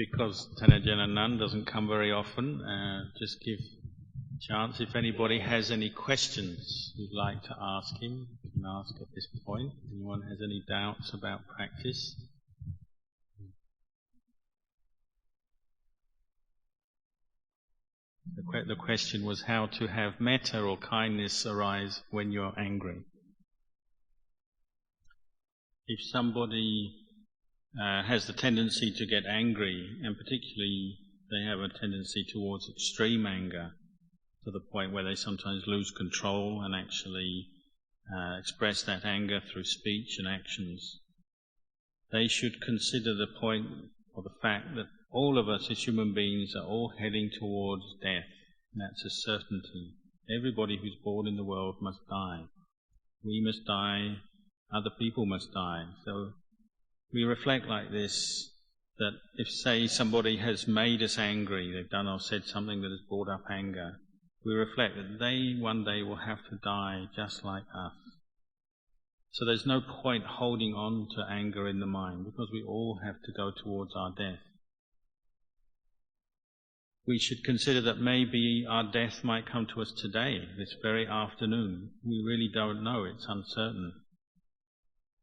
because Ajahn Anan doesn't come very often, just give a chance. If anybody has any questions you'd like to ask him, you can ask at this point. Anyone has any doubts about practice? The question was how to have metta or kindness arise when you're angry. If somebody has the tendency to get angry, and particularly they have a tendency towards extreme anger, to the point where they sometimes lose control and actually express that anger through speech and actions, they should consider the point or the fact that all of us as human beings are all heading towards death. And that's a certainty. Everybody who's born in the world must die. We must die, other people must die. So we reflect like this, that if, say, somebody has made us angry, they've done or said something that has brought up anger, we reflect that they one day will have to die just like us. So there's no point holding on to anger in the mind, because we all have to go towards our death. We should consider that maybe our death might come to us today, this very afternoon. We really don't know, it's uncertain.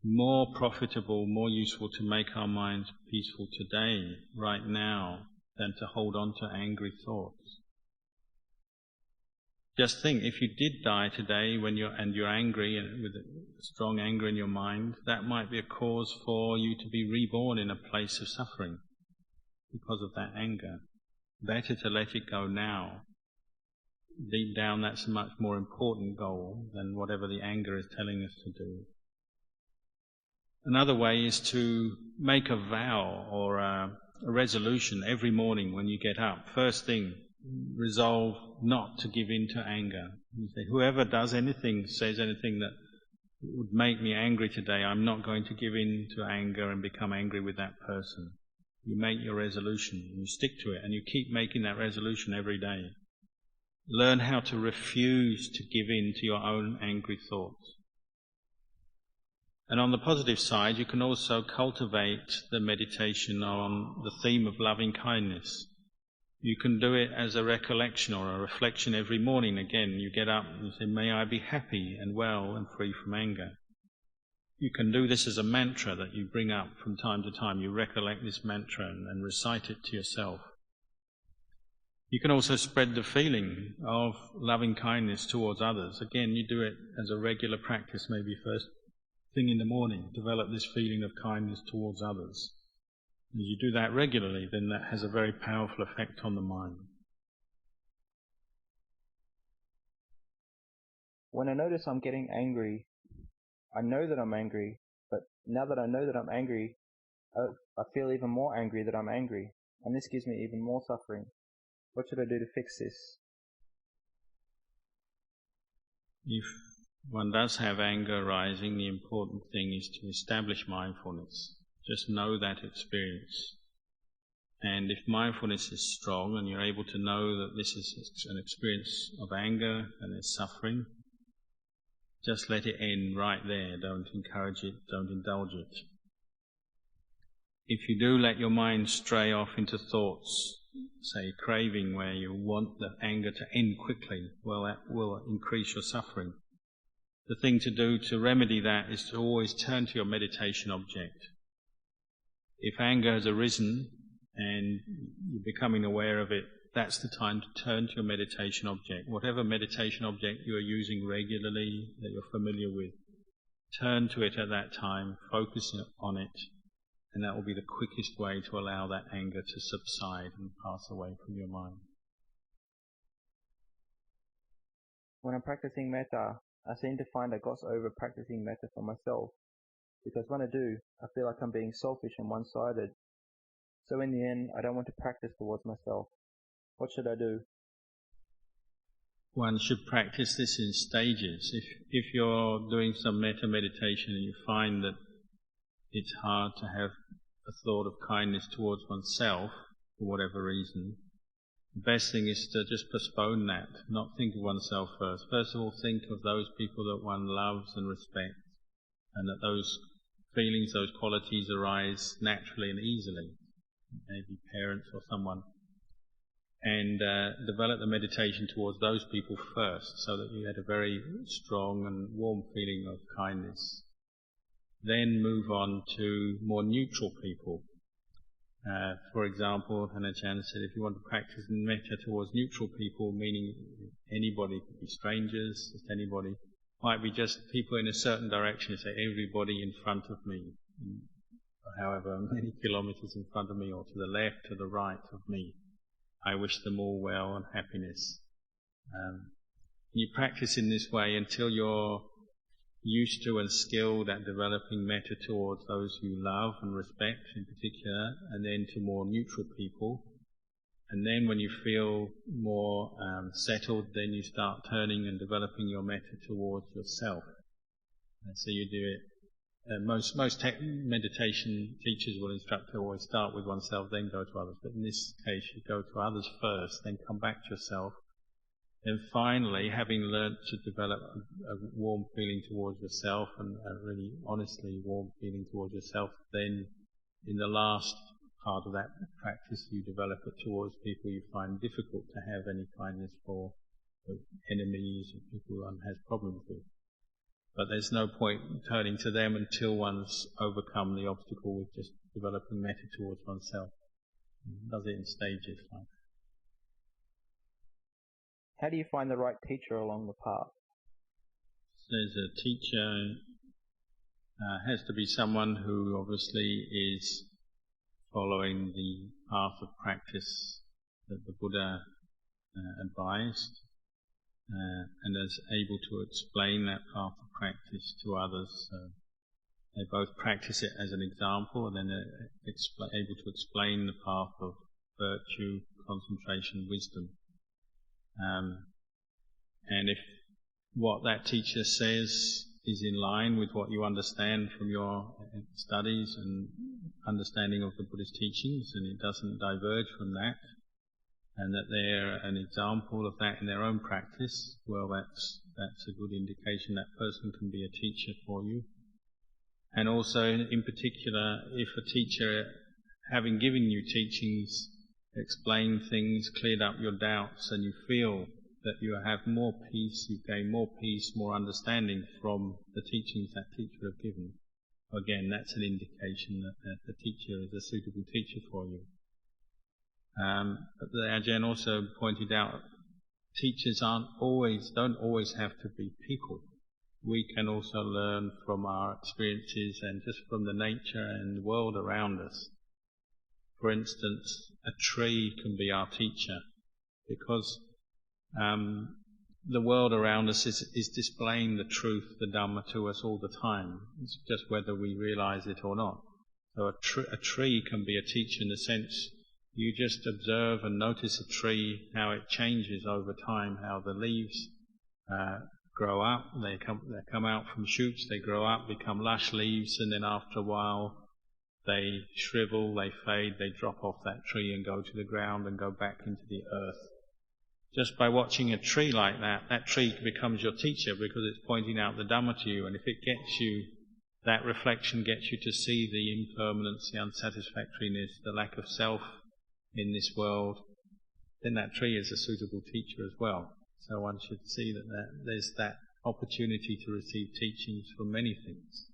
More profitable, more useful to make our minds peaceful today, right now, than to hold on to angry thoughts. Just think, if you did die today and you're angry and with a strong anger in your mind, that might be a cause for you to be reborn in a place of suffering because of that anger. Better to let it go now. Deep down, that's a much more important goal than whatever the anger is telling us to do. Another way is to make a vow or a resolution every morning when you get up. First thing, resolve not to give in to anger. You say, whoever does anything, says anything that would make me angry today, I'm not going to give in to anger and become angry with that person. You make your resolution, you stick to it, and you keep making that resolution every day. Learn how to refuse to give in to your own angry thoughts. And on the positive side, you can also cultivate the meditation on the theme of loving kindness. You can do it as a recollection or a reflection every morning. Again, you get up and you say, may I be happy and well and free from anger. You can do this as a mantra that you bring up from time to time. You recollect this mantra and recite it to yourself. You can also spread the feeling of loving kindness towards others. Again, you do it as a regular practice, maybe first thing in the morning. Develop this feeling of kindness towards others. As you do that regularly, then that has a very powerful effect on the mind. When I notice I'm getting angry, I know that I'm angry, but now that I know that I'm angry, I feel even more angry that I'm angry, and this gives me even more suffering. What should I do to fix this? If one does have anger arising, the important thing is to establish mindfulness. Just know that experience. And if mindfulness is strong and you're able to know that this is an experience of anger and there's suffering, just let it end right there. Don't encourage it, don't indulge it. If you do let your mind stray off into thoughts, say craving, where you want the anger to end quickly, well, that will increase your suffering. The thing to do to remedy that is to always turn to your meditation object. If anger has arisen and you're becoming aware of it, that's the time to turn to your meditation object. Whatever meditation object you are using regularly, that you're familiar with, turn to it at that time, focus on it, and that will be the quickest way to allow that anger to subside and pass away from your mind. When I'm practicing metta, I seem to find I gloss over practicing metta for myself, because when I do, I feel like I'm being selfish and one-sided. So in the end, I don't want to practice towards myself. What should I do? One should practice this in stages. If you're doing some metta meditation and you find that it's hard to have a thought of kindness towards oneself, for whatever reason, the best thing is to just postpone that, not think of oneself first. First of all, think of those people that one loves and respects, and that those feelings, those qualities arise naturally and easily. maybe parents or someone, and develop the meditation towards those people first, so that you had a very strong and warm feeling of kindness. Then move on to more neutral people. For example, Anan Chan said, if you want to practice metta towards neutral people, meaning anybody, could be strangers, just anybody, might be just people in a certain direction, say everybody in front of me, however many kilometers in front of me, or to the left, to the right of me. I wish them all well and happiness. You practice in this way until you're used to and skilled at developing metta towards those you love and respect in particular, and then to more neutral people. And then when you feel more settled, then you start turning and developing your metta towards yourself. And so you do it. Most meditation teachers will instruct to always start with oneself, then go to others. But in this case, you go to others first, then come back to yourself. And finally, having learnt to develop a warm feeling towards yourself, and a really honestly warm feeling towards yourself, then in the last part of that practice you develop it towards people you find difficult to have any kindness for, enemies or people one has problems with. But there's no point turning to them until one's overcome the obstacle with just developing metta towards oneself. It does it in stages like that. How do you find the right teacher along the path? So as a teacher has to be someone who obviously is following the path of practice that the Buddha advised, and is able to explain that path of practice to others. They both practice it as an example, and then they're able to explain the path of virtue, concentration, wisdom. And if what that teacher says is in line with what you understand from your studies and understanding of the Buddhist teachings, and it doesn't diverge from that, and that they're an example of that in their own practice, well, that's a good indication that person can be a teacher for you. And also, in particular, if a teacher, having given you teachings, explained things, cleared up your doubts, and you feel that you have more peace, you gain more peace, more understanding from the teachings that teacher have given, again, that's an indication that the teacher is a suitable teacher for you. But the Ajahn also pointed out, teachers don't always have to be people. We can also learn from our experiences and just from the nature and the world around us. For instance, a tree can be our teacher, because the world around us is displaying the truth, the Dhamma, to us all the time. It's just whether we realize it or not. So a tree can be a teacher in the sense you just observe and notice a tree, how it changes over time, how the leaves grow up, they come out from shoots, they grow up, become lush leaves, and then after a while they shrivel, they fade, they drop off that tree and go to the ground and go back into the earth. Just by watching a tree like that, that tree becomes your teacher because it's pointing out the Dhamma to you, and if it gets you, that reflection gets you to see the impermanence, the unsatisfactoriness, the lack of self in this world, then that tree is a suitable teacher as well. So one should see that there's that opportunity to receive teachings from many things.